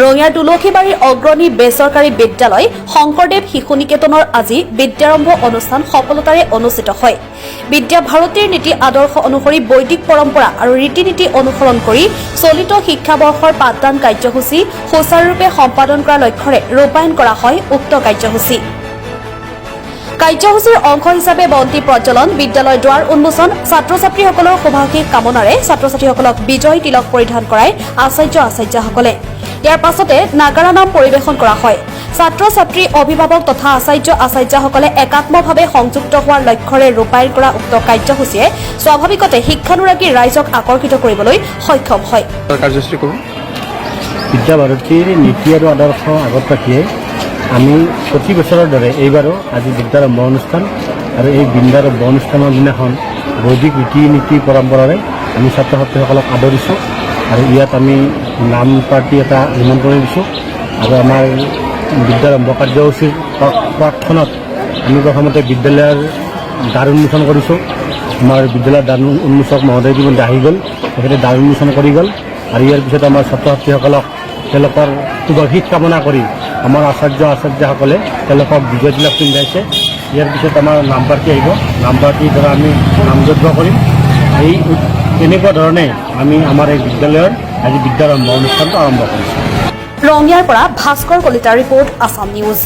ৰঙিয়াৰ তুলসীবাৰীৰ অগ্ৰণী বেচৰকাৰী বিদ্যালয় শংকৰদেৱ শিশু নিকেতনৰ আজি বিদ্যাৰম্ভ অনুষ্ঠান সফলতাৰে অনুষ্ঠিত হয়। বিদ্যা ভাৰতীৰ নীতি আদৰ্শ অনুসৰি বৈদিক পৰম্পৰা আৰু ৰীতি নীতি অনুসৰণ কৰি চলিত শিক্ষাবৰ্ষৰ পাঠদান কাৰ্যসূচী সুচাৰুৰূপে সম্পাদন কৰাৰ লক্ষ্যৰে ৰূপায়ণ কৰা হয় উক্ত কাৰ্যসূচী। কাৰ্যসূচীৰ অংশ হিচাপে বন্তি প্ৰজ্বলন, বিদ্যালয় দুৱাৰ উন্মোচন, ছাত্ৰ ছাত্ৰীসকলৰ শুভাশীষ কামনাৰে ছাত্ৰ ছাত্ৰীসকলক বিজয় তিলক পৰিধান কৰাই আচাৰ্যসকলে। ইয়াৰ পাছতে নাগাৰা নাম পৰিৱেশন কৰা হয়। ছাত্ৰ ছাত্ৰী, অভিভাৱক তথা আচাৰ্যসকলে একাত্মভাৱে সংযুক্ত হোৱাৰ লক্ষ্যৰে ৰূপায়ণ কৰা উক্ত কাৰ্যসূচীয়ে স্বাভাৱিকতে শিক্ষানুৰাগী ৰাইজক আকৰ্ষিত কৰিবলৈ সক্ষম হয়। বিদ্যা ভাৰতীৰ নীতি আৰু আদৰ্শ আগত ৰাখিয়ে আমি প্ৰতি বছৰৰ দৰে এইবাৰো আজি বিদ্যাৰম্ভ অনুষ্ঠান আৰু এই বিদ্যাৰম্ভ অনুষ্ঠানৰ দিনাখন বৈদিক ৰীতি নীতি পৰম্পৰাৰে আমি ছাত্ৰ ছাত্ৰীসকলক আদৰিছোঁ আৰু ইয়াত আমি নাম পাৰ্টি এটা নিমন্ত্ৰণ দিছোঁ আৰু আমাৰ বিদ্যাৰম্ভ কাৰ্যসূচীৰ প্ৰাকক্ষণত আমি প্ৰথমতে বিদ্যালয়ৰ দ্বাৰ উন্মোচন কৰিছোঁ। আমাৰ বিদ্যালয়ৰ দ্বাৰ উন্মোচক মহোদয় ইতিমধ্যে আহি গ'ল, তেখেতে দ্বাৰ উন্মোচন কৰি গ'ল আৰু ইয়াৰ পিছত আমাৰ ছাত্ৰ ছাত্ৰীসকলক তেওঁলোকৰ শুভাশীষ কামনা কৰি আমাৰ আচাৰ্যসকলে তেওঁলোকক বিজয় তিলক পিন্ধাইছে। ইয়াৰ পিছত আমাৰ নামপাৰ্টি আহিব, নামপাৰ্টিৰ দ্বাৰা আমি নামযজ্ঞ কৰিম। এই তেনেকুৱা ধৰণে আমি আমাৰ এই বিদ্যালয়ৰ আজি বিদ্যাৰম্ভ অনুষ্ঠানটো আৰম্ভ কৰিছোঁ। ৰঙিয়াৰ পৰা ভাস্কৰ কলিতাৰ ৰিপৰ্ট, আছাম নিউজ।